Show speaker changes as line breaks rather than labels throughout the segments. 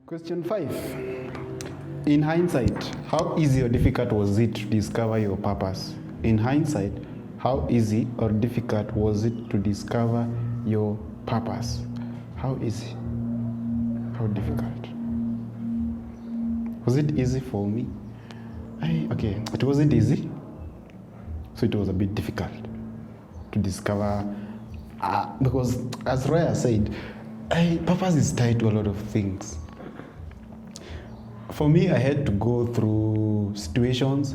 Question 5. In hindsight, how easy or difficult was it to discover your purpose? In hindsight, how easy or difficult was it to discover your purpose? How easy? How difficult? Was it easy for me? Okay, it wasn't easy. So it was a bit difficult to discover because, as Raya said, purpose is tied to a lot of things. For me, I had to go through situations,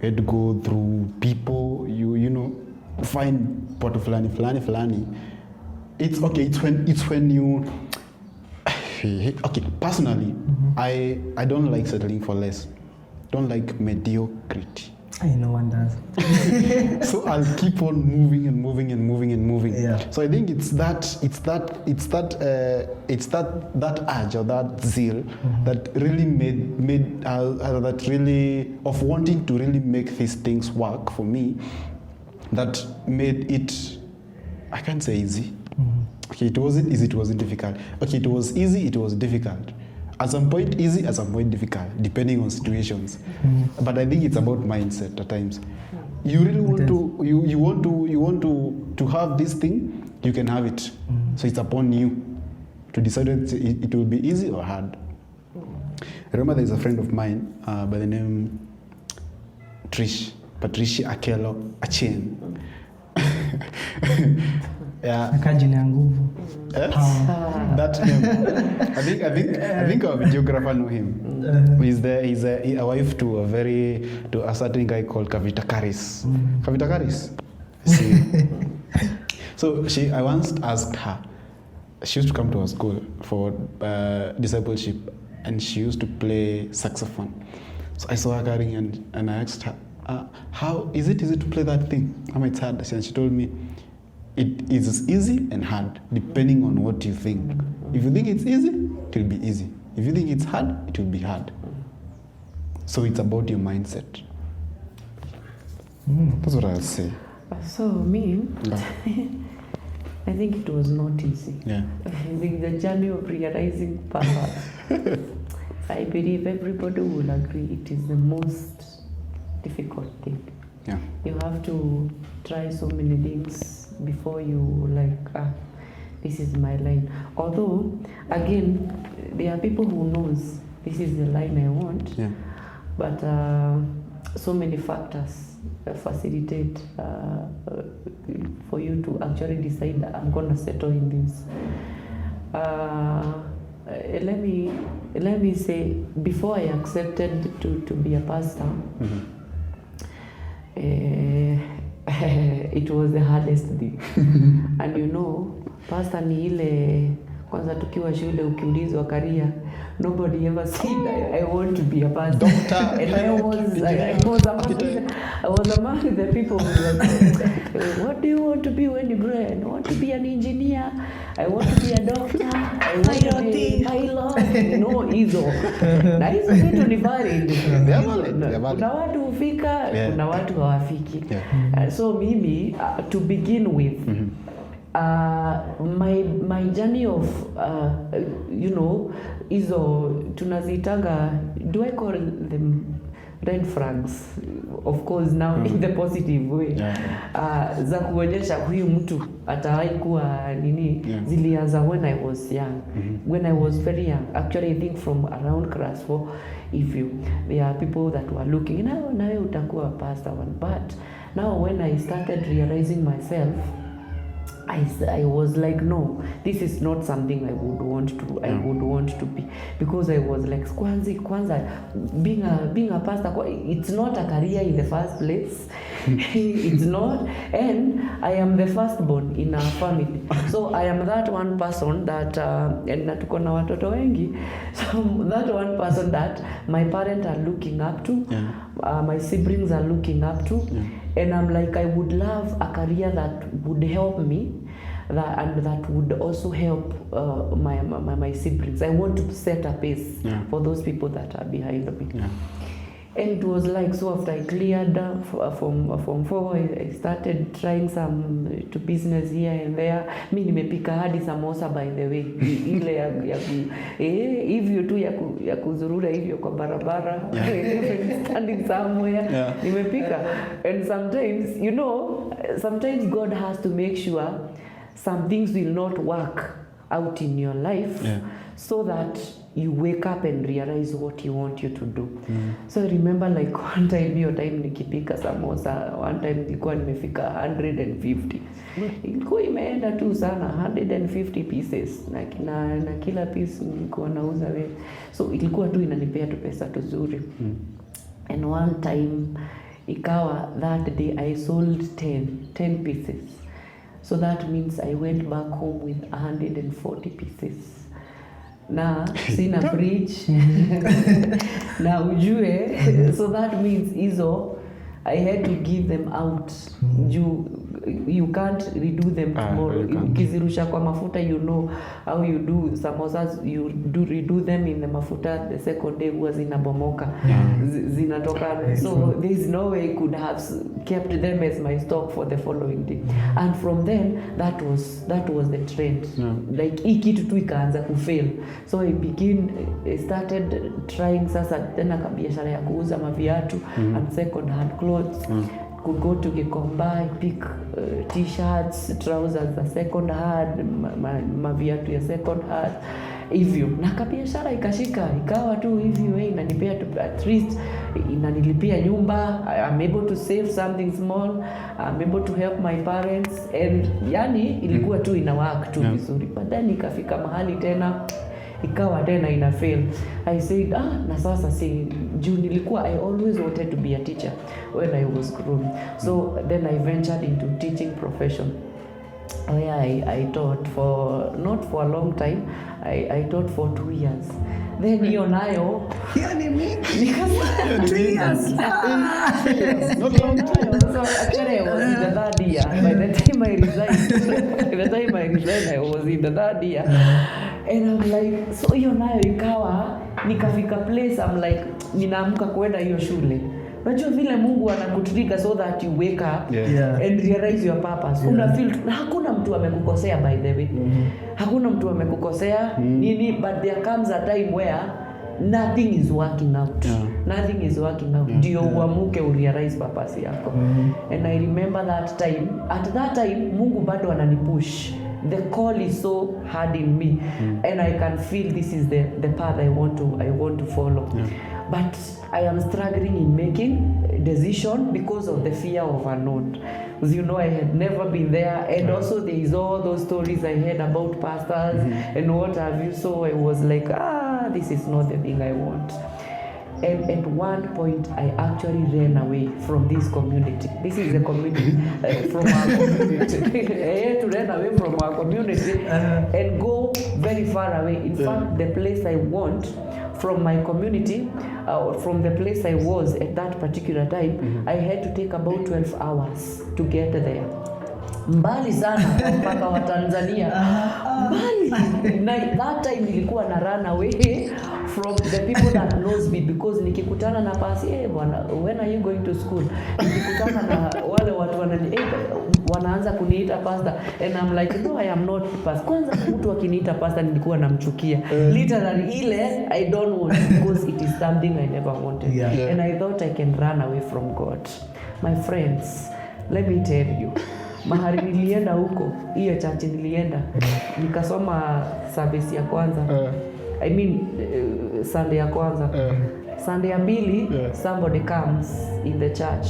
I had to go through people, you know, find poto fulani. It's okay, it's when you okay, personally, I don't like settling for less. Don't like mediocrity.
No one does.
So I'll keep on moving.
Yeah.
So I think it's that urge or that zeal that really made that really of wanting to really make these things work for me. That made it, I can't say easy. Okay, it wasn't easy. It wasn't difficult. Okay, it was easy. It was difficult. At some point easy, at some point difficult, depending on situations. But I think it's about mindset at times. You really want you want to have this thing, you can have it. So it's upon you to decide whether it will be easy or hard. I remember there's a friend of mine by the name Patricia Akelo Achien. Yeah.
Akajina nguvu.
That name. I think our videographer know him. He's a wife to a certain guy called Kavita Karis. Kavita Karis. So I once asked her. She used to come to our school for discipleship, and she used to play saxophone. So I saw her carrying, and I asked her, "How is it easy to play that thing? How much it's hard?" And she told me, it is easy and hard, depending on what you think. If you think it's easy, it will be easy. If you think it's hard, it will be hard. So it's about your mindset. That's what I'll say.
So me,
Yeah.
I think it was not easy.
Yeah.
I think the journey of realizing purpose, I believe everybody will agree it is the most difficult thing.
Yeah.
You have to try so many things before you this is my line. Although, again, there are people who knows this is the line I want,
Yeah.
but so many factors facilitate for you to actually decide that I'm going to settle in this. Let me say, before I accepted to be a pastor, it was the hardest thing. And you know, pastor ni ile kwanza tukiwa shule ukiulizwa career, nobody ever said I want to be a pastor.
Doctor.
And I was among the people who were like, what do you want to be when you grow up? I want to be an engineer. I want to be a doctor. I want to be a pilot. No, hizo. Na hizo vitu ni valid. Kuna watu hufika, kuna watu hawafiki. So mimi, to begin with, my journey of hizo tunazitanga, do I call them red flags? Of course now in the positive way. Za kuonyesha huyu mtu atawahi kuwa nini, zilianza when I was young. When I was very young, actually I think from around class 4, there are people that were looking, nawe utakuwa pastor one. But now when I started realizing myself, I was like, no, this is not something I would want to be, because I was like, kwanza being a pastor, it's not a career in the first place. It's not, and I am the firstborn in our family, so I am that one person that and tuko na watoto wengi, so that one person that my parents are looking up to, my siblings are looking up to, and I'm like, I would love a career that would help me, and that would also help my siblings. I want to set a pace for those people that are behind me. And it was like, so after I cleared from 4, I started trying some to business here and there. Mi nimepika hadi samosa by the way. Ile hivyo tu ya kuzurura hivyo kwa barabara. Standing somewhere. Nimepika. And sometimes, you know, sometimes God has to make sure some things will not work out in your life so that you wake up and realize what he want you to do. So I remember like one time nikipika samosa, one time nilikuwa nimefika 150. Ilikuwa imeenda tu sana 150 pieces na kila piece nilikuwa nauza wewe. So ilikuwa tu inanipea tu pesa tuzuri. And one time ikawa that day I sold 10 pieces. So that means I went back home with 140 pieces. Na sina fridge. Na ujue, so that means hizo I had to give them out. You can't redo them tomorrow. Ukizirusha kwa mafuta, you know how you do samosas, you do redo them in the mafuta, the second day huwa zinabomoka. Zinatoka. So there is no way I could have kept them as my stock for the following day. And from then that was the trend. Like hii kitu tu ikaanza kufail. So I started trying sasa tena biashara ya kuuza maviatu and second hand clothes. Could go to Gikomba, pick t-shirts, trousers za second hand, maviatu ya second hand. Hivyo na kabiashara ikashika, ikawa tu hivyo inanipea tu at least inanilipia nyumba. I'm able to save something small. I'm able to help my parents, and yani ilikuwa tu ina work tu vizuri. But then ikafika mahali tena ikawa tena ina fail. I said na sasa juu nilikuwa I always wanted to be a teacher when I was grown. So then I ventured into teaching profession, where I taught for not for a long time. I taught for 2 years. Then hiyo nayo
yani mingi
2 years.
Not long time.
So actually I was in the third year. By the time I resigned, I was in the third year. And I'm like, so hiyo nayo ikawa nikafika place I'm like ninaamka kwenda hiyo shule. Unajua vile Mungu anakutrigger so that you wake up and realize your purpose. Una feel hakuna mtu amekukosea by the way. Hakuna mtu amekukosea nini, but there comes a time where nothing is working out. Nothing is working out. Ndio uamuke urealize purpose yako. And I remember that time. At that time Mungu bado ananipush. The call is so hard in me, and I can feel this is the path I want to follow. But I am struggling in making decision because of the fear of unknown. As you know, I had never been there, and also there is all those stories I heard about pastors and what have you. So I was like, this is not the thing I want. And at one point, I actually ran away from this community. This is a community from our community. I had to run away from our community and go very far away. In fact, the place I want from my community, from the place I was at that particular time, I had to take about 12 hours to get there. Mbali sana mpaka wa Tanzania. Mbali. That time nilikuwa na run away from the people that knows me, because nikikutana na pasi, bwana, when are you going to school? Nikikutana na wale watu wanaanza kuniita pastor, and I'm like, no, I am not pastor. Kwanza mtu akiniita pastor nilikuwa namchukia. Literally ile I don't want, because it is something I never wanted. And I thought I can run away from God. My friends, let me tell you, mahali nilienda huko, hiyo church nilienda, nikasoma service ya kwanza. I mean Sunday ya kwanza. Sunday ya pili, somebody comes in the church.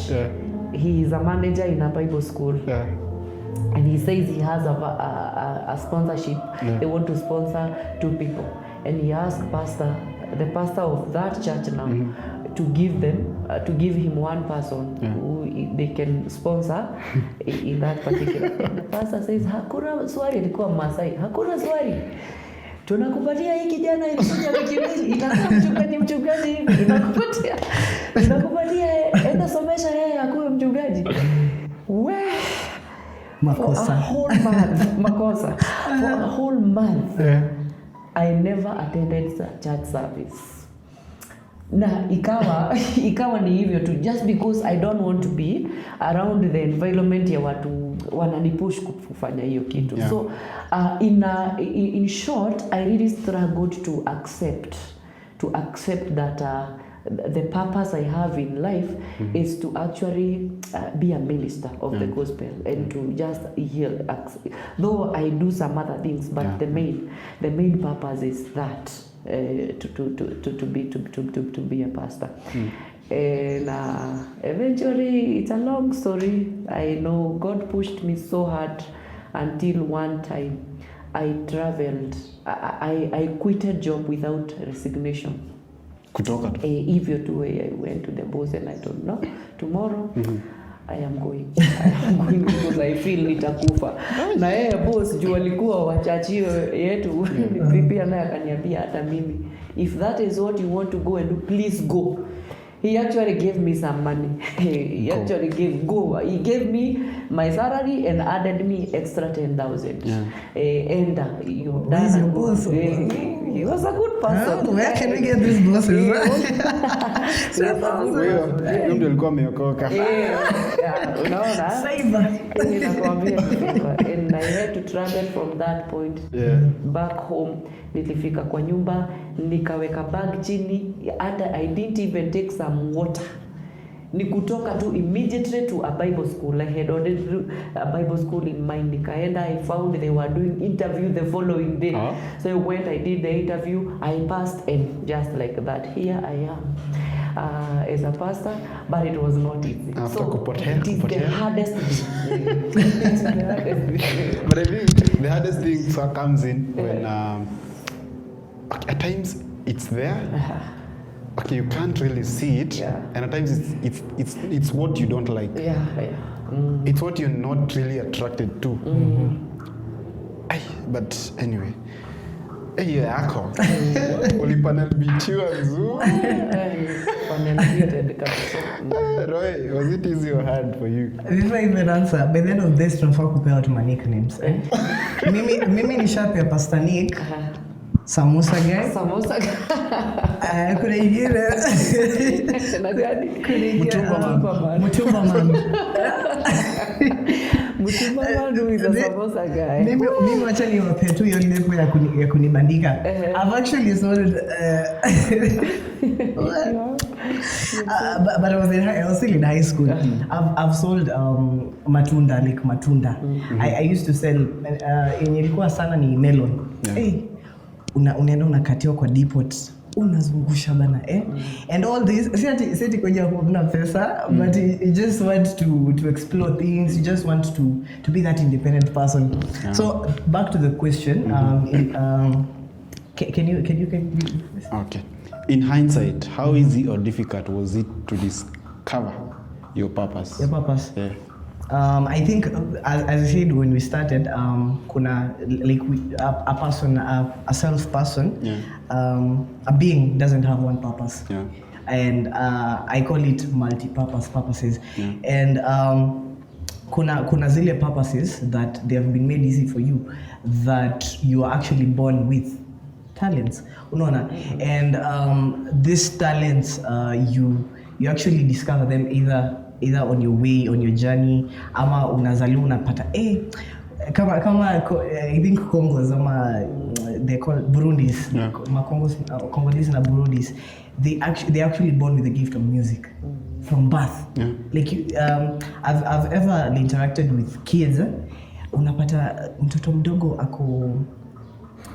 He is a manager in a Bible school. And he says he has a sponsorship. They want to sponsor 2 people. And he asked the pastor of that church now, to give him 1 person who they can sponsor in that particular. The pastor says, hakuna swali. Ilikuwa Masai, hakuna swali. Tunakupatia hii kijana ilikuja wiki mbili, itakuwa mchungaji hivi, tunakupatia enda somesha yeye akuwe mchungaji.
Makosa.
For a whole month, makosa. For a whole month, I never attended church service. na ikawa ni hivyo tu, just because I don't want to be around the environment ya watu wananipush kufanya hiyo kitu.
Yeah.
So in short, I really struggled to accept that the purpose I have in life is to actually be a minister of the gospel and to just heal. Though I do some other things, but the main purpose is that to be a pastor. And eventually, it's a long story. I know God pushed me so hard until one time I traveled. I quitted job without resignation.
Kutoka tu.
Hivyo tu, I went to the boss and I told no, tomorrow I am going. I am going because I feel nitakufa. Na yeye boss juu alikuwa wachachio yetu pia naye akaniambia hata mimi, if that is what you want to go and do, please go. He actually gave me some money. He actually gave me my salary and added me extra 10,000.
Yeah.
And
He's your boss.
He was a good person.
Where can we get these bosses?
Huyo ndio alikuwa ameokoka.
Unaona?
Saver.
Ninakwambia. And I had to travel from that point back home. Nilifika kwa nyumba, nikaweka bag chini, hata I didn't even take some water. Ni kutoka tu immediately to a Bible school. I had already a Bible school in mind. Nikaenda, I found they were doing interview the following day. So I went, I did the interview, I passed, and just like that, here I am as a pastor, but it was not easy. So it is the hardest thing.
But I think the hardest thing comes in when at times it's there. Okay, you can't really see it, and at times it's what you don't like. It's what you're not really attracted to. But anyway, yako ulipanel bichiwa vizuri. Roy, was it easy or hard for you?
Before I even answer, by the end of this tunafaa kupea watu ma nicknames. Mimi ni shapia Pastor Nick. Samosa guy. Kuna ingine.
Na gani?
Mutumba man.
Mutumba man is a samosa guy.
Mimi wacha niwape tu hiyo lebo ya kunibandika. I've actually sold but I was still in high school. I've sold matunda, like matunda. I used to sell yenye ilikuwa sana ni melon. Hey, unaenda unakatiwa kwa depot, unazungusha bana and all this seti kwenye kuna pesa, but you just want to explore things, you just want to be that independent person. So back to the question, can you
okay, in hindsight, how easy or difficult was it to discover your purpose?
I think as I said when we started, kuna like a person, a self person, a being doesn't have one purpose, and I call it multi-purpose purposes, and kuna zile purposes that they have been made easy for you, that you are actually born with talents, unaona, and these talents you actually discover them either on your way, on your journey, ama unazaliwa unapata kama I think Congos ama they call Burundis, Congolese na Burundis, they actually born with the gift of music from birth. Like I've ever interacted with kids, unapata mtoto mdogo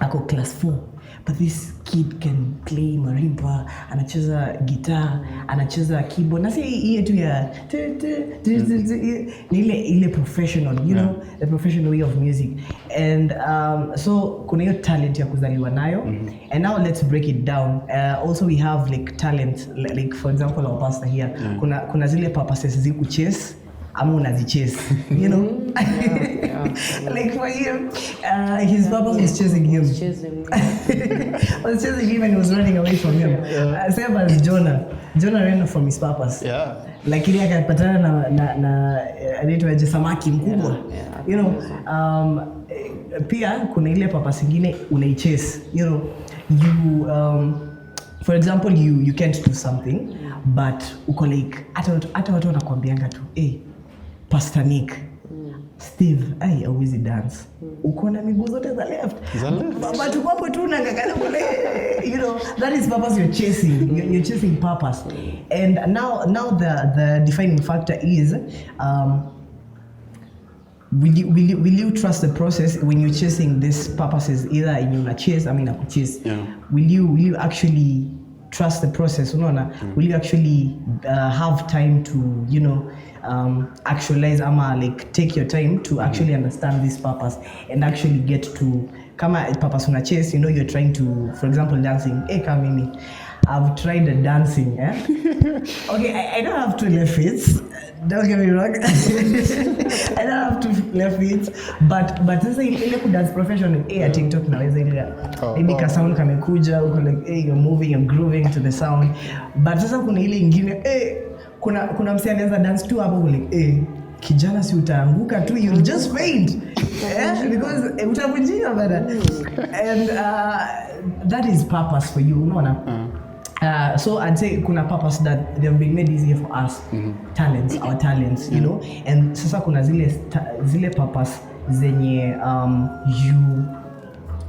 ako class 4, but this kid can play marimba, anacheza guitar, anacheza keyboard, na si hiyo tu ya ni ile professional, you know, the professional way of music. And so kuna hiyo talent ya kuzaliwa nayo, and now let's break it down. Also we have like talent, like for example our pastor here, kuna zile purposes ziku chase ama unazichase, you know. Like for him, his purpose was chasing him. Was chasing him and he was running away from him. Same as Jonah ran from his purpose. Lakini akapatana na anaitwa samaki mkubwa. You know, pia kuna ile purpose nyingine unaichase, you know. for example you can't do something but uko like hata watu wanakuambianga tu Pastor Nick, Steve, hauwezi dance. Uko na miguu zote za left. But uko tu unangangana kule, you know, that is purpose you're chasing. You're chasing purpose. And now the defining factor is will you trust the process when you're chasing these purposes, either in your chase, chase.
Yeah.
Will you actually trust the process? Will you actually have time to, you know, actualize like take your time to actually understand this purpose and actually get to kama purpose una chase, you know, you're trying to, for example, dancing. Kama mimi I've tried the dancing. Okay, I don't have 2 left feet. Don't get me wrong. I don't have 2 left feet, but sasa ile ku dance professional TikTok naweza ile maybe ka sound kamekuja uko like you're moving, you're grooving to the sound, but sasa kuna ile ingine kuna msee anaweza dance tu hapo like kijana si utaanguka tu, you'll just faint. Because utavunjika bana. And that is purpose for you, unaona. So I'd say kuna purpose that they have been made easier for us, talents, our talents, you know. And sasa kuna zile purpose zenye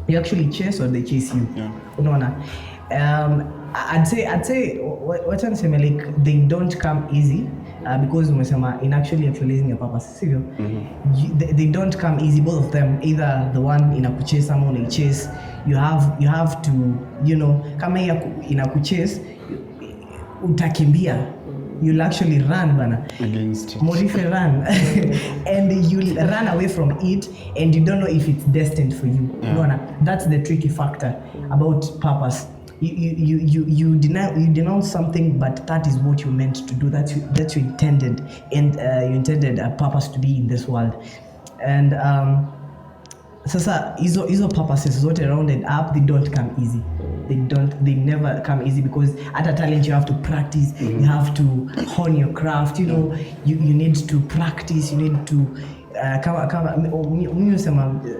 you actually chase or they chase you, unaona. I'd say what I'm saying, like they don't come easy because umesema in actualizing your purpose, sivyo? They don't come easy, both of them, either the one inakuchase someone you chase. You have to, you know, kama inakuchase utakimbia, you'll actually run bana
against it.
Morife run and you'll run away from it and you don't know if it's destined for you. That's the tricky factor about purpose. You denounce something, but that is what you meant to do. That's you intended, and you intended a purpose to be in this world. And sasa hizo purposes zote rounded up, they don't come easy. They never come easy, because at a talent you have to practice, you have to hone your craft, you know, you need to practice, you need to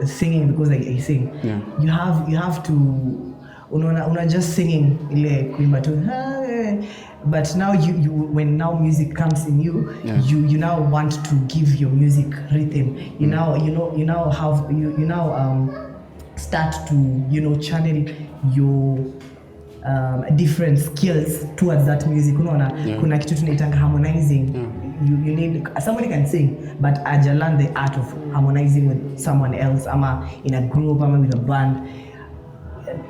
singing, because I sing. You have to una just singing ile kuimba tu, but now you when now music comes in you, you now want to give your music rhythm. You now start to, you know, channel your different skills towards that music. Unaona, kuna kitu tunaitanga harmonizing. You need, somebody can sing but aja learn the art of harmonizing with someone else, ama in a group, ama with a band.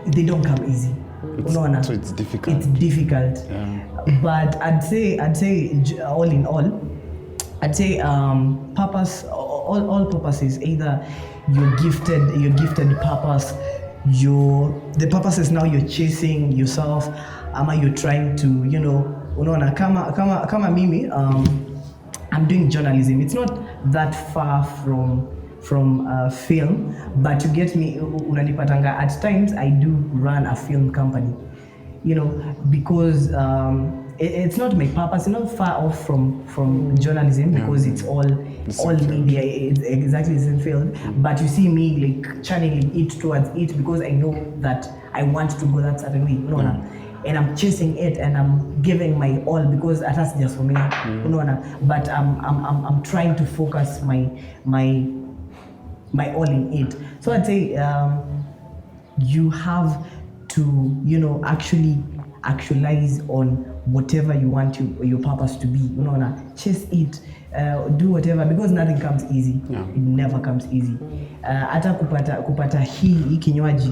They don't come easy.
So it's difficult.
It's difficult. But I'd say all in all, I'd say purpose, all purposes, either you're gifted purpose, the purpose is now you're chasing yourself, ama you're trying to, you know, unaona kama mimi, I'm doing journalism. It's not that far from film, but you get me, unanipatanga at times I do run a film company, you know, because it's not my purpose. It's not far off from journalism, because it's all media. It's exactly the same field, but you see me like channeling it towards it, because I know that I want to go that certain way, and I'm chasing it and I'm giving my all, because that's just for me, but I'm trying to focus my all in it. So I'd say you have to, you know, actually actualize on whatever you want your purpose to be. Chase it, do whatever, because nothing comes easy. It never comes easy. Hata kupata hii kinywaji,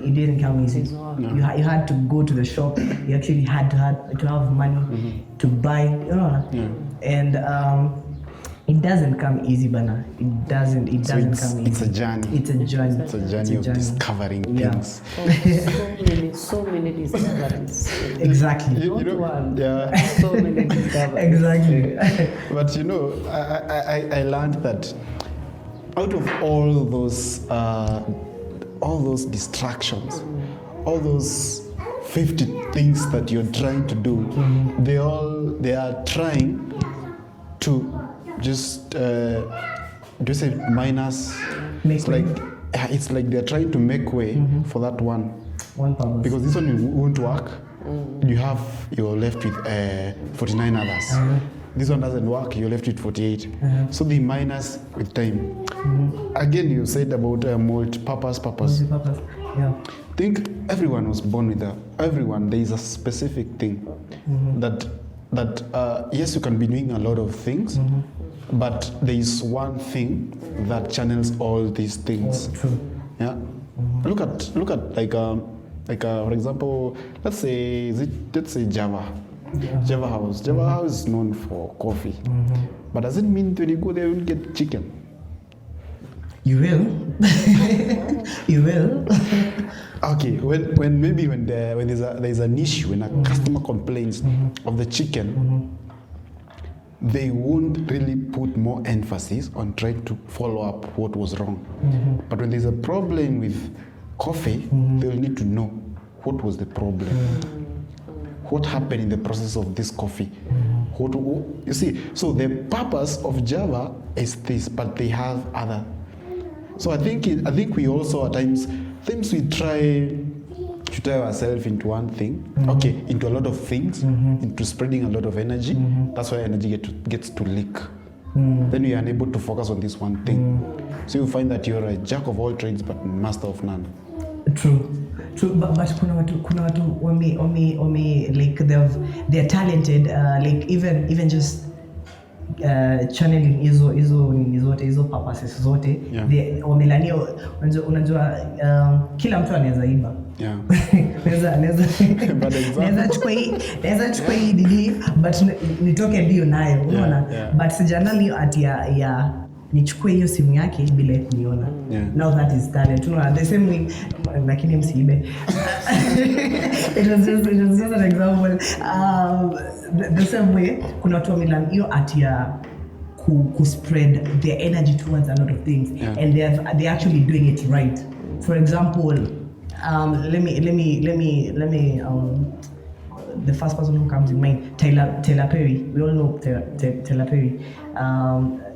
it didn't come easy. You had to go to the shop. You actually had to have money to buy, and it doesn't come easy, bana. It doesn't come easy.
It's a journey.
It's a journey.
It's a journey of discovering things.
So many discoveries.
Exactly.
You know,
So many discoveries.
Exactly.
But you know, I learned that out of all those distractions, all those 50 things that you're trying to do, they are trying to just say minus. It's like they're trying to make way for that one
purpose.
Because this one won't work, you're left with 49 others. This one doesn't work, you're left with 48. So they minus with time. Again, you said about multi-purpose.
Yeah.
I think everyone was born with everyone. There is a specific thing that yes, you can be doing a lot of things, but there is one thing that channels all these things.
True.
Yeah. Look at like for example, let's say Java. Java House. Java House is known for coffee, but does it mean when you go there you will get chicken?
You will. You will.
Okay, when there's an issue, when a customer complains of the chicken, they won't really put more emphasis on trying to follow up what was wrong. But when there's a problem with coffee, they'll need to know what was the problem. What happened in the process of this coffee? You see, so the purpose of Java is this, but they have other. So I think we also at times we try to tie ourselves into one thing, into a lot of things, into spreading a lot of energy. That's why energy gets to leak. Then we are unable to focus on this one thing. So you find that you're a jack of all trades but master of none.
True, but kuna watu wame like they're talented, like even just channeling hizo purposes zote, wamelania. Unajua kila mtu anaweza iba.
Yeah.
Naweza chukua hii didi but nitoke ndio nayo, unaona. But sijanali ati ya nichukue hiyo simu yake bila kuniona. Now that is talent. Unaona, the same way, lakini msiibe. It was just an example. The same way, kuna watu wamelani hiyo ati ya ku spread their energy towards a lot of things, and they're actually doing it right. For example, let me the first person who comes in mind, Tyler Perry. We all know Tyler Perry.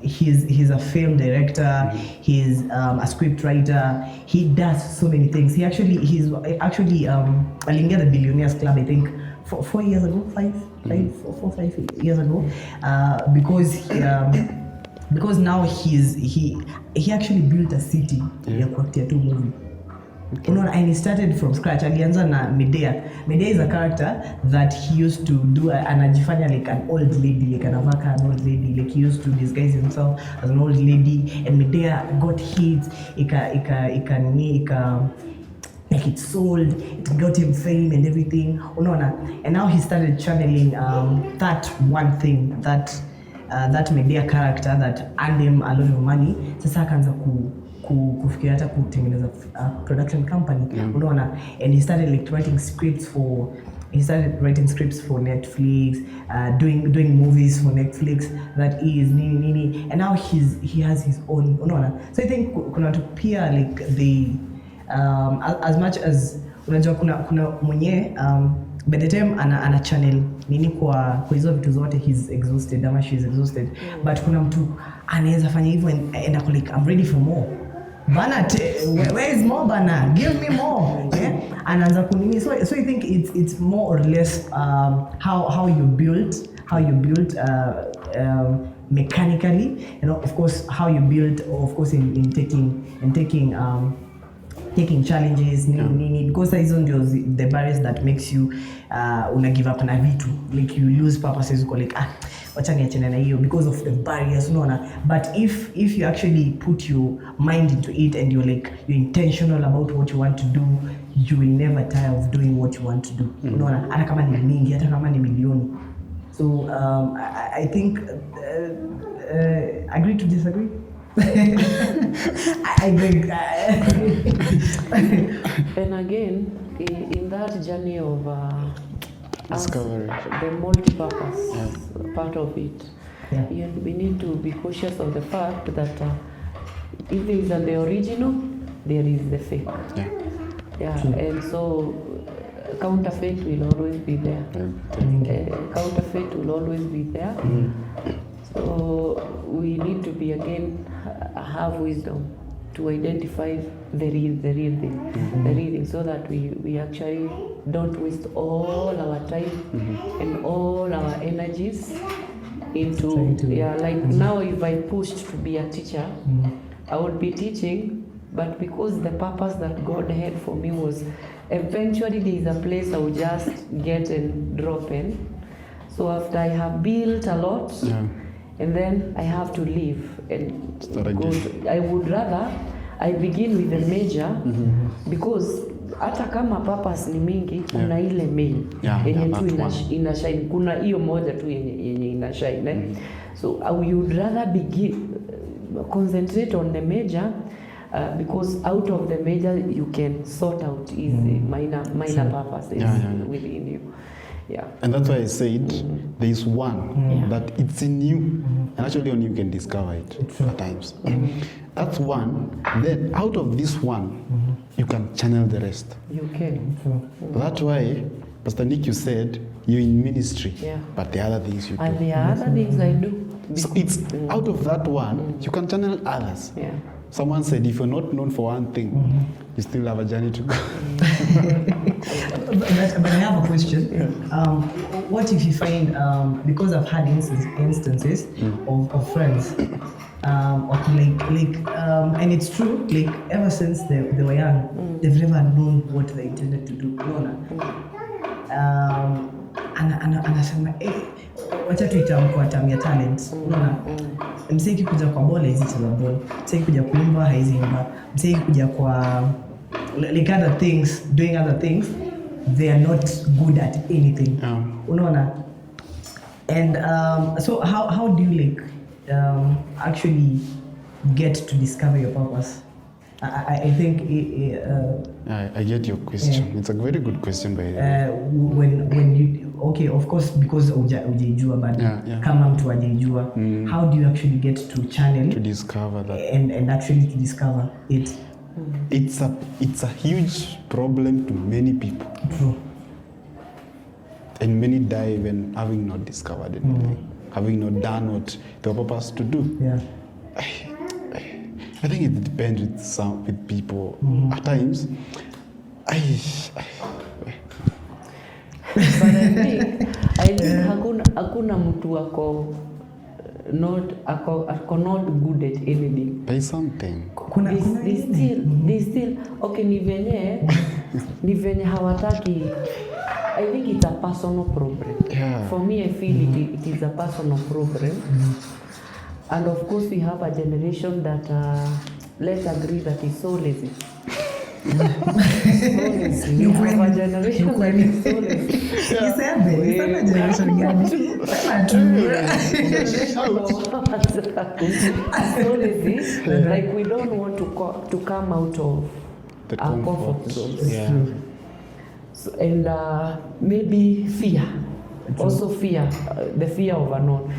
He's a film director. He's a script writer. He does so many things. He's actually aliingia the Billionaires Club, I think 4 years ago, 5 years ago, because now he actually built a city ya kuactia tu movie. You know, and he started from scratch. Alianza na Medea. Medea is a character that he used to do, anajifanya like an old lady, like anavaka an old lady, like he used to disguise himself as an old lady, and Medea got hit, like it sold, it got him fame and everything, unaona. And now he started channeling that one thing, that Medea character that earned him a lot of money. Sasa akaanza kufikiria hata kutengeneza production company, unaona. And he started writing scripts for Netflix, doing movies for Netflix, that is nini, and now he has his own, unaona. So I think kuna watu pia like they as much as unajua kuna mwenye by the time ana channel nini kwa hizo vitu zote, he's exhausted ama she's exhausted, but kuna mtu anaweza fanya hivyo and ako like I'm ready for more. Bana, where is more bana? Give me more. Yeah? Anaanza kunini. So I think it's more or less how you build mechanically, you know, of course how you build, of course in taking challenges, nini, because hizo ndio the barriers that makes you una give up na vitu, like you lose purposes, uko like wacha niachane na hiyo because of the barriers, unaona. But if you actually put your mind into it and you're intentional about what you want to do, you will never tire of doing what you want to do, unaona, hata kama ni mingi, hata kama ni milioni. So I think agree to disagree. I think
and again in that journey of
discovery,
the multi-purpose part of it, we need to be cautious of the fact that if there is the original, there is the fake. And so counterfeit will always be there. Counterfeit will always be there. So we need to be, again, have wisdom to identify the real thing, the real thing, so that we actually don't waste all our time and all our energies into like now if I pushed to be a teacher, I would be teaching, but because the purpose that God had for me was eventually there is a place I would just get and drop in. So after I have built a lot, and then I have to leave and go I would rather I begin with the major because hata kama purpose ni mingi kuna ile main yenye tu ina shine, kuna hiyo moja tu yenye ina shine. So I would rather concentrate on the major because out of the major you can sort out easy minor purposes within you. Yeah.
And that's why I said there is one that it's in you, and actually only you can discover it at times. That's one. Then out of this one, you can channel the rest.
You can.
That's why Pastor Nick, you said you're in ministry, but the other things you do.
And the other things I do.
So it's out of that one, you can channel others.
Yeah.
Someone said if you're not known for one thing, you still have a journey to go.
But I have a question. What if you find, because I've had instances of friends, and it's true, like ever since they were young, they've never known what they intended to do. Anasema wacha tuitamkwa tamia talent. Msiki kuja kwa bola hizi cheza bola, msiki kuja kuimba haizi imba, msiki kuja kwa like other things, doing other things, they are not good at anything. Unaona? And so how do you like actually get to discover your purpose? I think
I get your question. It's a very good question, by the way.
When you of course because ujaijua but kama mtu hajaijua, how do you actually get to channel
to discover that
and actually to discover it?
It's a huge problem to many people.
True.
And many die even having not discovered anything, having not done what they were purposed to do.
Yeah.
I think it depends with people. At times,
But I think hakuna mtu ako not good at anything.
by something.
They still okay, ni venye hawataki. I think it's a personal problem.
Yeah.
For me, I feel it is a personal problem. And of course, we have a generation that, let's agree, that is so lazy. We have a generation that is so lazy. So lazy, like we don't want to come out of our comfort zones.
Yeah.
So, and maybe fear. Also fear, the fear of unknown.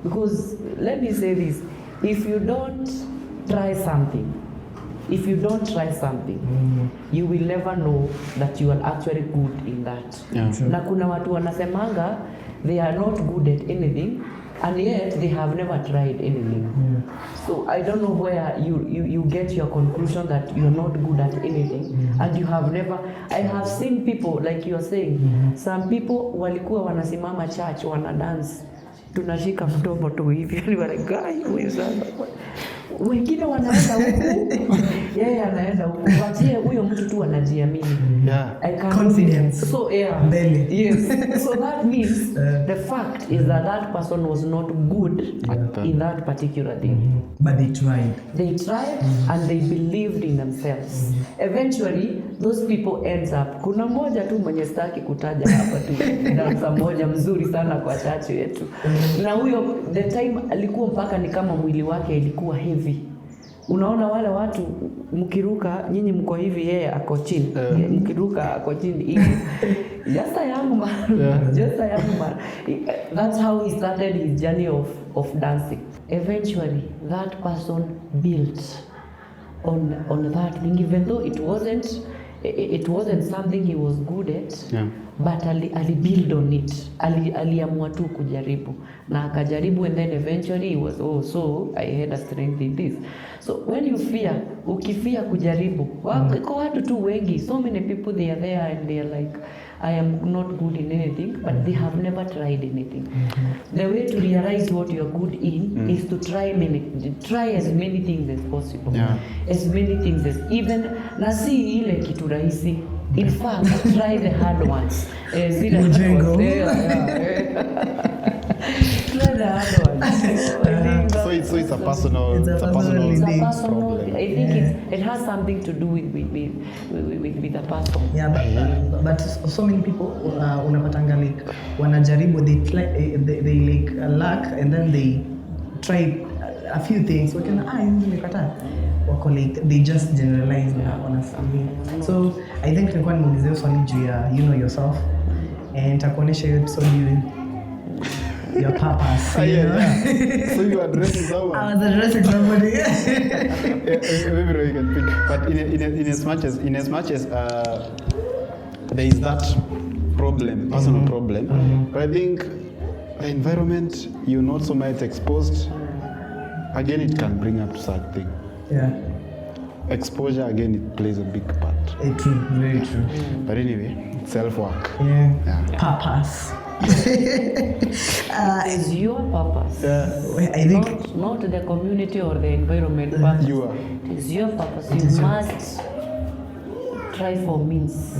Because let me say this, if you don't try something, you will never know that you are actually good in that. Na kuna watu wanasemanga they are not good at anything and yet they have never tried anything. So I don't know where you get your conclusion that you are not good at anything and you have never. I have seen people like you are saying, some people walikuwa wanasimama church wana dance, tunashika mdomo tu hivi ni wale guy wengine wanaenda huku yeye anaenda huku, watie huyo mtu tu anajiamini.
Confidence.
So yes. So that means the fact is that person was not good in that particular thing.
But they tried.
And they believed in themselves. Eventually those people ends up. Kuna mmoja tu mwenye sitaki kutaja hapa tu, dansa mmoja mzuri sana kwa church yetu. Na huyo the time alikuwa mpaka ni kama mwili wake ilikuwa heavy. Unaona wale watu mkiruka nyinyi mko hivi, yeye ako chini, mkiruka ako chini hivi. Just a young man. That's how he started his journey of dancing. Eventually that person built on that thing, even though it wasn't something he was good at. But ali build on it. Aliamua tu kujaribu na akajaribu, and then eventually he was so I had a strength in this. So when you fear, ukifia kujaribu, kwa watu tu wengi, so many people they are there and they are like, I am not good in anything, but they have never tried anything. The way to realize what you are good in is to try as many things as possible.
Yeah.
As many things as, even, na si ile kitu rahisi. In fact, try the hard ones. Try the hard ones.
So it's a personal problem.
I think it has something to do with the person.
Yeah, but so many people unapatanga like wanajaribu, they like lack and then they try a few things. Wako like they just generalize on something. So I think nilikuwa nimuulize swali juu ya you know yourself, and nitakuonesha hiyo episode your purpose.
So you are addressing someone.
I was addressing somebody.
Maybe you can pick. But in as much as there is that problem, personal problem, but I think the environment you're not so much exposed, again it can bring up to such thing.
Yeah.
exposure again, it plays a big part.
True, very true.
But anyway, self-work.
Yeah. Purpose.
It's your purpose.
I think
not the community or the environment, but
You are.
it's your purpose. You must try for means.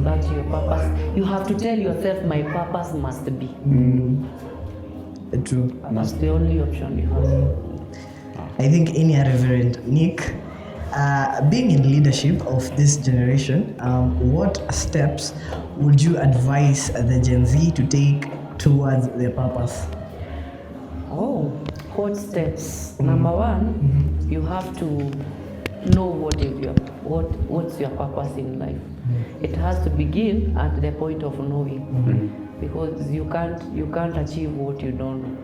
That's your purpose. You have to tell yourself, my purpose must be.
True.
That's the only option you have.
I think any Reverend Nick, being in leadership of this generation, what steps would you advise the Gen Z to take towards their purpose?
Oh, what steps? Number one, you have to know what's your purpose in life. It has to begin at the point of knowing, because you can't achieve what you don't know.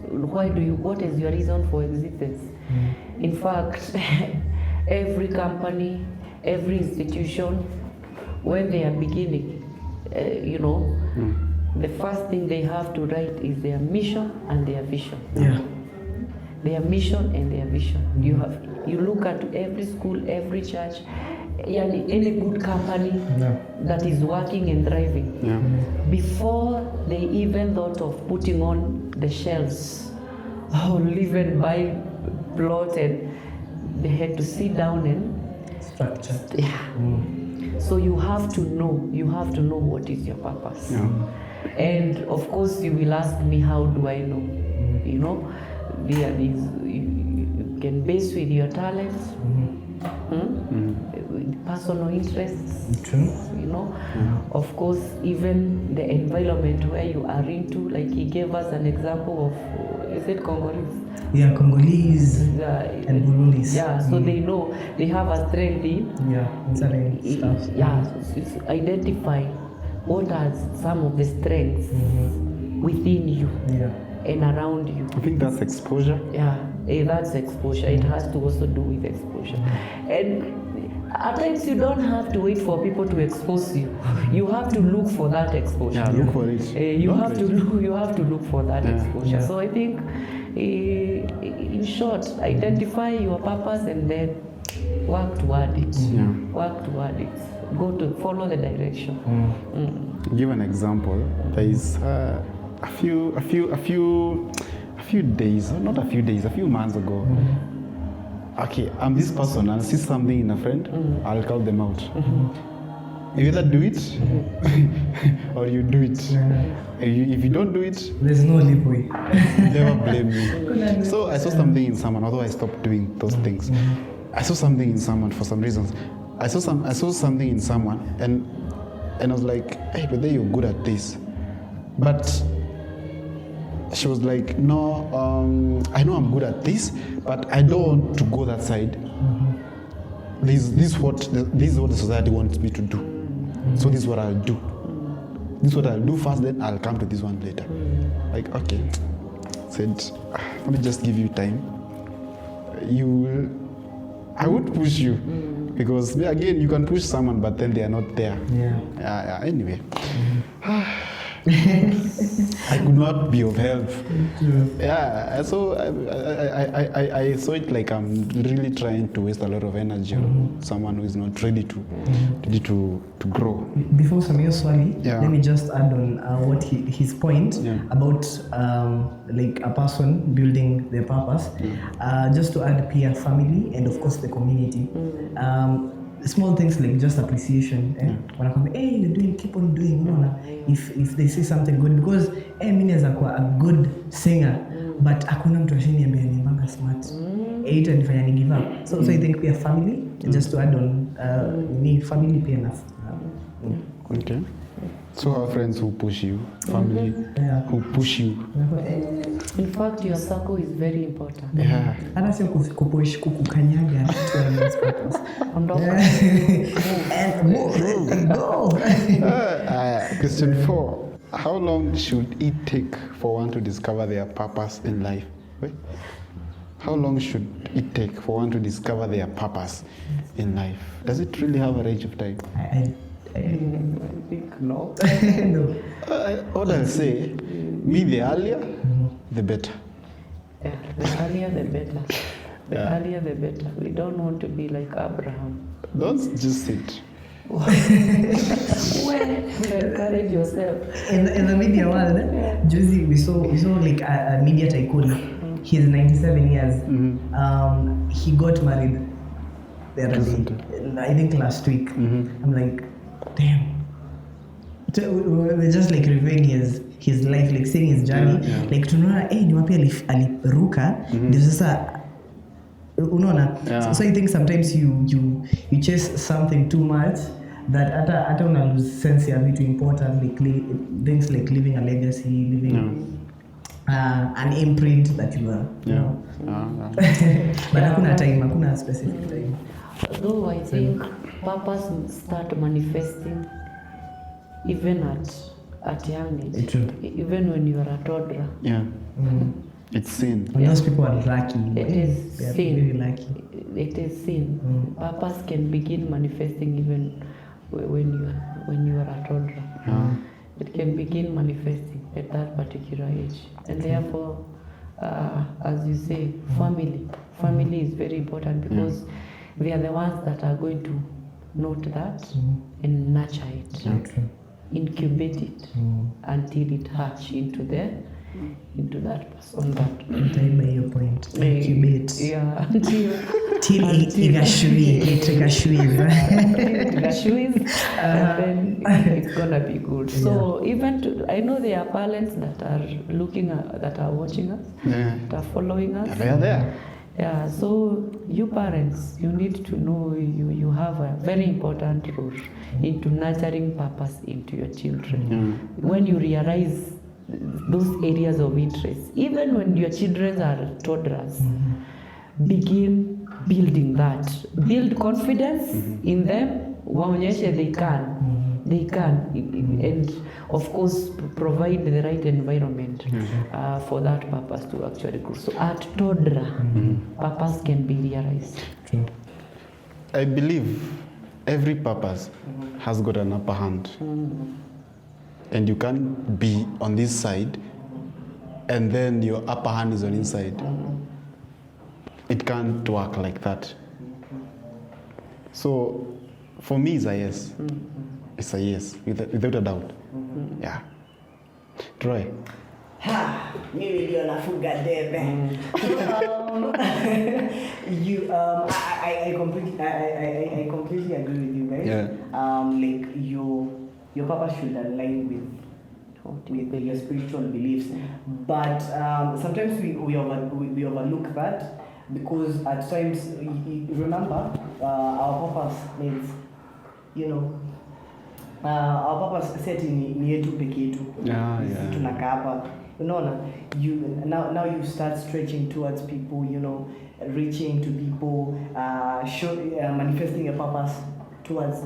What is your reason for existence? In fact, every company, every institution, when they are beginning, the first thing they have to write is their mission and their vision.
Yeah.
Their mission and their vision. You look at every school, every church, any good company that is working and thriving.
Yeah.
Before they even thought of putting on the shelves or live and buy plotted, they had to sit down and
Structure.
So you have to know what is your purpose.
Yeah.
And of course you will ask me, how do I know? There are these, you can base with your talents, with personal interests.
True.
Of course, even the environment where you are into, like he gave us an example of, is it Congolese?
Yeah, Congolese and Burundis.
Yeah, so they know they have a strength in
certain stuff.
so identify what are some of the strengths within you and around you.
I think that's exposure.
Yeah, that's exposure. It has to also do with exposure. And at times you don't have to wait for people to expose you. You have to look for that exposure.
Yeah, look for it.
You have to look for that exposure.
Yeah.
So I think, in short, identify your purpose and then work toward it.
Yeah.
Work toward it. Follow the direction.
Give an example. There is a few months ago. Okay, I'm this person. I'll see something in a friend. I'll call them out. You either do it or you do it. If you don't do it,
There's no leeway.
never blame me. So I saw something in someone, although I stopped doing those things. I saw something in someone for some reasons. I saw something in someone, and I was like, hey, but then you're good at this. But she was like, no, I know I'm good at this, but I don't want to go that side. This is what the society wants me to do. So this is what I'll do. This is what I'll do first, then I'll come to this one later. Like, okay. Said, let me just give you time. I won't push you. Because again, you can push someone, but then they are not there.
Yeah.
Anyway. I could not be of help. Yeah, so I saw it like I'm really trying to waste a lot of energy on someone who is not ready to grow.
Before Samir Swali,
Yeah.
let me just add on what his point about like a person building their purpose. Just to add peer family and of course the community. Small things like just appreciation. Wanakwambia, hey, you're doing, keep on doing. Unaona, if they say something good, because mimi naweza kuwa a good singer but hakuna mtu ashiniambia nimbanga smart. Itanifanya ni give up. So I think peer family, just to add on, ni family pia enough.
Okay. So our friends who push you, family who push you.
In fact, your circle is very important.
Yeah.
Hata sio kupush kukukanyaga towards purpose.
Ondoka.
And go.
Question 4. How long should it take for one to discover their purpose in life? Wait. How long should it take for one to discover their purpose in life? Does it really have a range of time?
I
think no.
no.
What I'll say, me the earlier, the better.
Yeah, the earlier the better. The earlier the better. We don't want to be like Abraham.
Don't just sit.
Well, encourage yourself.
In the media world, Juicy, we saw like a media tycoon. He's 97 years. He got married the other day. I think last week. I'm like, damn. So we're just like reviewing his life, like seeing his journey. Like tunaona ni wapi aliruka ndio sasa unaona. So I think sometimes you chase something too much that hata una lose sense ya vitu important, like things like leaving a legacy, leaving an imprint that you are. But hakuna specific time.
Though I think purpose start manifesting even at young age.
True.
Even when you are a toddler.
Yeah. It's sin.
And those people are lucky.
It is
they are
sin.
very lucky.
It is sin. Purpose can begin manifesting even when you are a toddler. It can begin manifesting at that particular age. And therefore, as you say, family is very important because they are the ones that are going to note that and nurture it, incubate it until it hatch into that person.
Nitaiba hiyo point. Incubate.
Yeah, until
ikashwiza.
And then it's gonna be good. So even I know there are parents that are looking at, that are watching us, that are following us.
They are there.
Yeah, so you parents, you need to know you have a very important role into nurturing purpose into your children. When you realize those areas of interest, even when your children are toddlers, begin building that. Build confidence in them, waonyeshe they can, and of course provide the right environment for that purpose to actually grow. So at toddler, purpose can be realized.
True.
I believe every purpose has got an upper hand. And you can't be on this side and then your upper hand is on inside. It can't work like that. So for me it's a yes. It's a yes, without a doubt. Yeah. Troy.
Mimi ndio nafuga debe. I completely agree with you guys. Like your purpose should align with your spiritual beliefs, but sometimes we overlook that because at times remember our purpose means, our purpose set ni yetu peke yetu. Tunakaa hapa, unaona, now you start stretching towards people, reaching to people, manifesting your purpose towards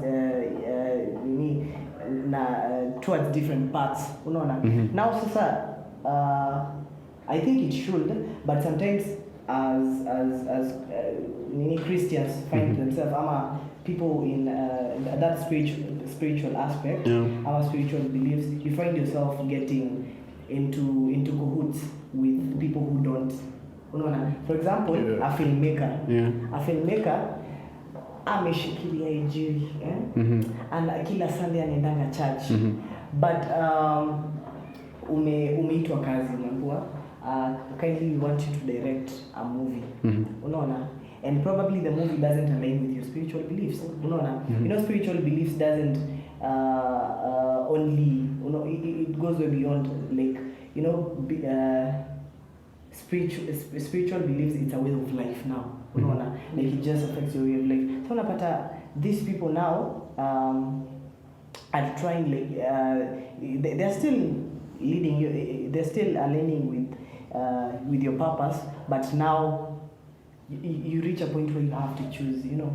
towards different paths, unaona. Now sasa I think it should, but sometimes as Christians find themselves, ama people in that spiritual aspect, our spiritual beliefs, you find yourself getting into cahoots with people who don't. For example, a filmmaker ameshikilia injili and kila Sunday anaendanga church but umeitwa kazi unaambiwa kindly we want you to direct a movie unaona, and probably the movie doesn't align with your spiritual beliefs unaona. You know, spiritual beliefs doesn't only, you know, it goes way beyond, like, you know, spiritual beliefs, it's a way of life now unaona, like it just affects your way of life. So unapata these people now are trying, like they're still leading you, they're still aligning with your purpose, but now you reach a point where you have to choose, you know,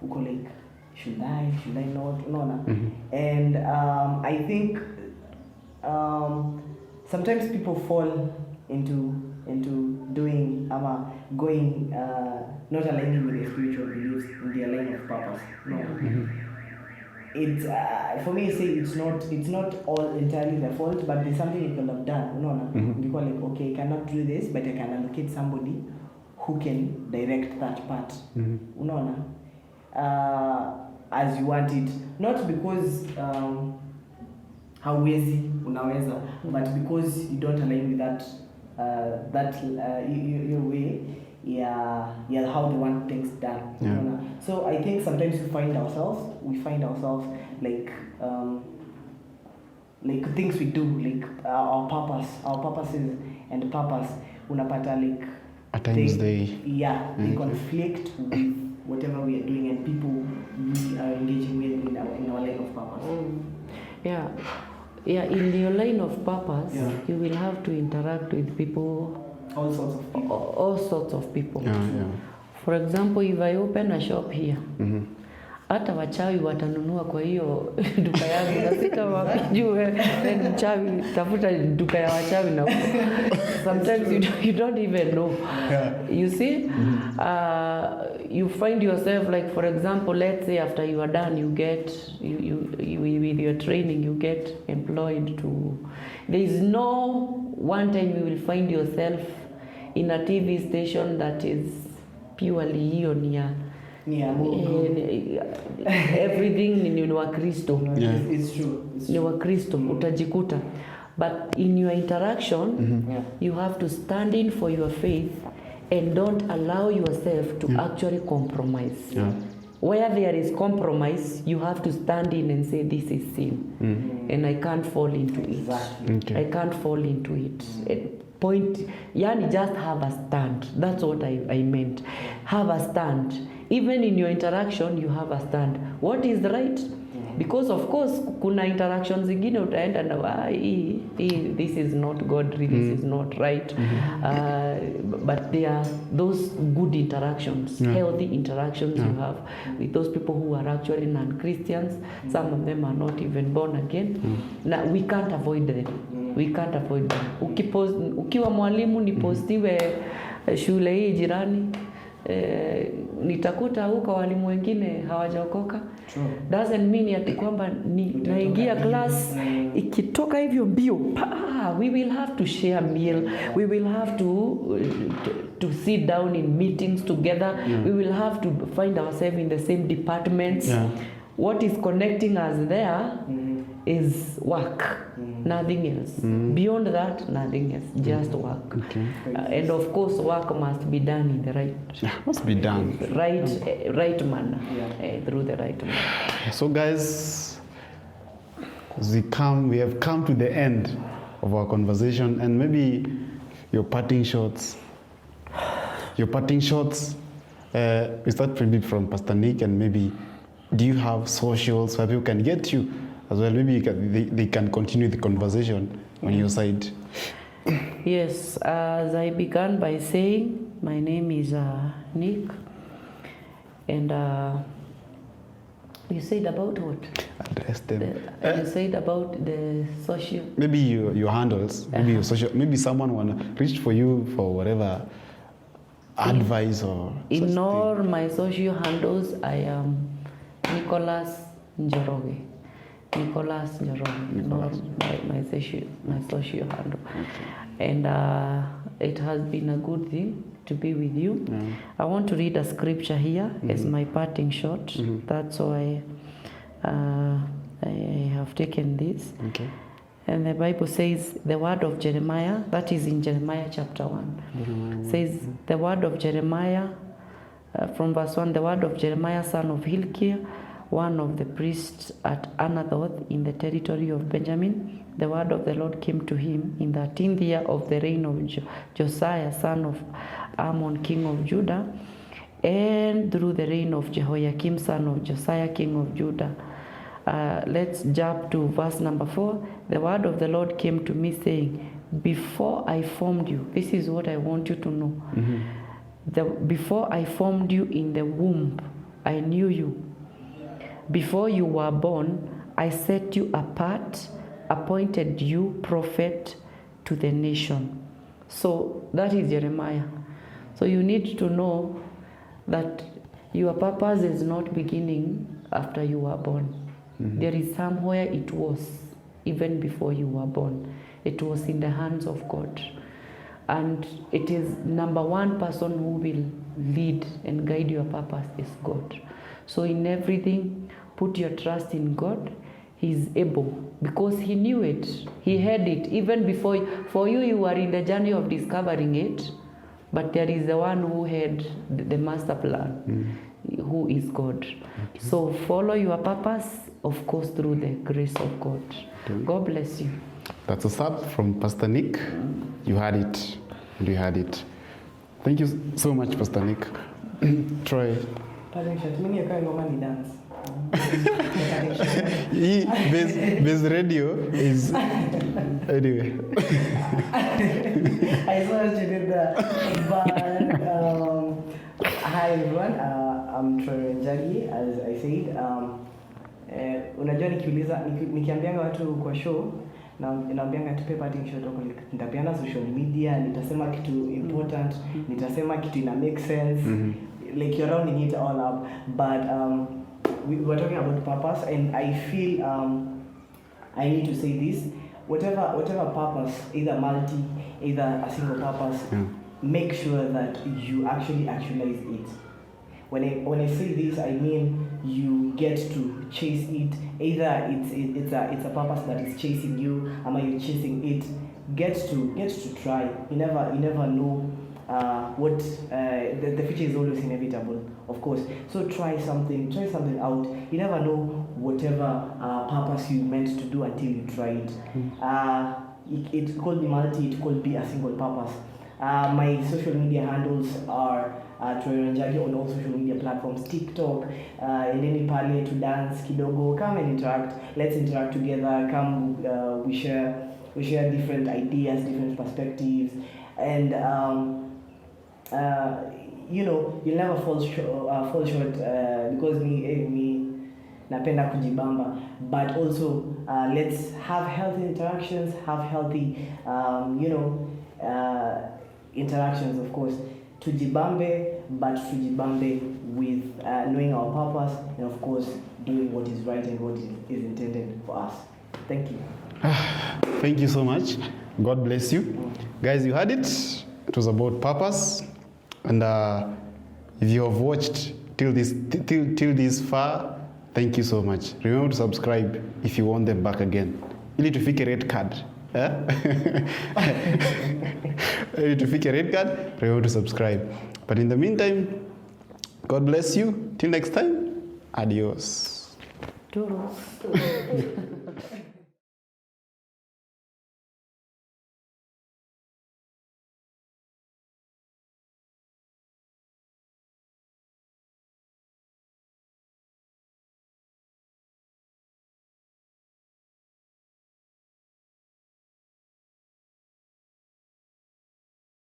uko like, should I not, unaona. And I think sometimes people fall into doing going not aligning with their spiritual beliefs in their line of purpose. No. It's for me, say it's not all entirely their fault, but there's something you could have done. Because like, okay, I cannot do this, but I can allocate somebody who can direct that part. As you want it, not because hauwezi unaweza, but because you don't align with that your way, how they want things done. So I think sometimes we find ourselves like things we do, like our purposes and purpose, unapata like
at times they
conflict with whatever we are doing and people we are engaging with in our line of purpose.
In your line of purpose, you will have to interact with people,
all sorts of people.
For example, if I open a shop here, hata wachawi watanunua kwa hiyo duka yangu, na sitawajue mchawi tafuta duka ya wachawi na sometimes you don't even know. You see, you find yourself, like, for example, let's say after you are done, you get you with your training, you get employed to, there is no one time you will find yourself in a TV station that is purely hiyo everything ni Wakristo.
It's true.
Ni Wakristo utajikuta, but in your interaction you have to stand in for your faith and don't allow yourself to actually compromise. Where there is compromise, you have to stand in and say, this is sin, and I can't fall into it. I can't fall into it. Point, yani just have a stand. That's what I meant. Have a stand. Even in your interaction, you have a stand. What is right? Because of course, kuna interactions zingine utaenda na this is not godly, this is not right. But there are those good interactions, healthy interactions you have with those people who are actually non-Christians. Some of them are not even born again. Now, we can't avoid them. We can't avoid them. Ukiwa mwalimu nipostiwe shule hii jirani, nitakuta huko walimu wengine hawajaokoka. Doesn't mean ati kwamba naingia class ikitoka hivyo mbio, we will have to share meal, we will have to sit down in meetings together, we will have to find ourselves in the same departments. What is connecting us there is work, nothing else. Beyond that, nothing else, just work. And of course, work must be done in the right manner, through the right manner.
So guys, we have come to the end of our conversation, and maybe your parting shots. We start maybe from Pastor Nick, and maybe do you have socials where people can get you as well? Maybe they can continue the conversation on your side.
Yes, as I began by saying, my name is Nick, and you said about what?
Address them.
You said about the social.
Maybe your handles. Maybe your social. Maybe someone wanna reach for you for whatever advice or.
In all my social handles, I am Nicholas Njoroge. Nicholas Njoroge, not my social handle. Okay. And it has been a good thing to be with you. Yeah. I want to read a scripture here as my parting shot. That's why I have taken this. Okay. And the Bible says the word of Jeremiah, that is in Jeremiah chapter 1, says the word of Jeremiah, from verse 1, the word of Jeremiah, son of Hilkiah, one of the priests at Anathoth in the territory of Benjamin. The word of the Lord came to him in the 13th year of the reign of Josiah, son of Ammon, king of Judah, and through the reign of Jehoiakim, son of Josiah, king of Judah. Let's jump to verse number 4. The word of the Lord came to me saying, before I formed you, this is what I want you to know. Before I formed you in the womb, I knew you. Before you were born, I set you apart, appointed you prophet to the nation. So that is Jeremiah. So you need to know that your purpose is not beginning after you were born. There is somewhere it was, even before you were born. It was in the hands of God. And it is number one person who will lead and guide your purpose is God. So in everything, put your trust in God. He is able, because he knew it. He had it. Even before, for you, you were in the journey of discovering it. But there is the one who had the master plan, who is God. Okay. So follow your purpose, of course, through the grace of God. Okay. God bless you.
That's what's up from Pastor Nick. You had it. And you had it. Thank you so much, Pastor Nick. Troy. Base radio is anyway.
I saw what you did there. But hi everyone, I'm Troy Njagi, as I said. Unajua nikiambianga watu kwa show na naambianga tupe parting shot huko, nitapeana social media, nitasema kitu important, nitasema kitu ina make sense. Like you're rounding it all up, but we were talking about purpose, and I feel I need to say this: whatever purpose, either multi, either a single purpose, make sure that you actually actualize it. When I say this, I mean you get to chase it. Either it's a purpose that is chasing you, or you're chasing it. Get to try. You never know. What the future is always inevitable, of course. So try something out. You never know whatever purpose you meant to do until you try it. It could be multi, it could be a single purpose. My social media handles are Troy Njagi on all social media platforms, TikTok, Eleni Pale to dance kidogo. Come and interact. Let's interact together. Come, we share different ideas, different perspectives, and you'll never fall short because me napenda kujibamba, but also let's have healthy interactions, have healthy interactions, of course. Tujibambe, but tujibambe with knowing our purpose, and of course doing what is right and what is intended for us. Thank you.
Thank you so much. God bless you. Guys, you heard it. It was about purpose. And if you have watched till this far, thank you so much. Remember to subscribe if you want them back again. You need to pick a red card. You need to pick a red card. Remember to subscribe. But in the meantime, God bless you. Till next time, adios.
Toodles.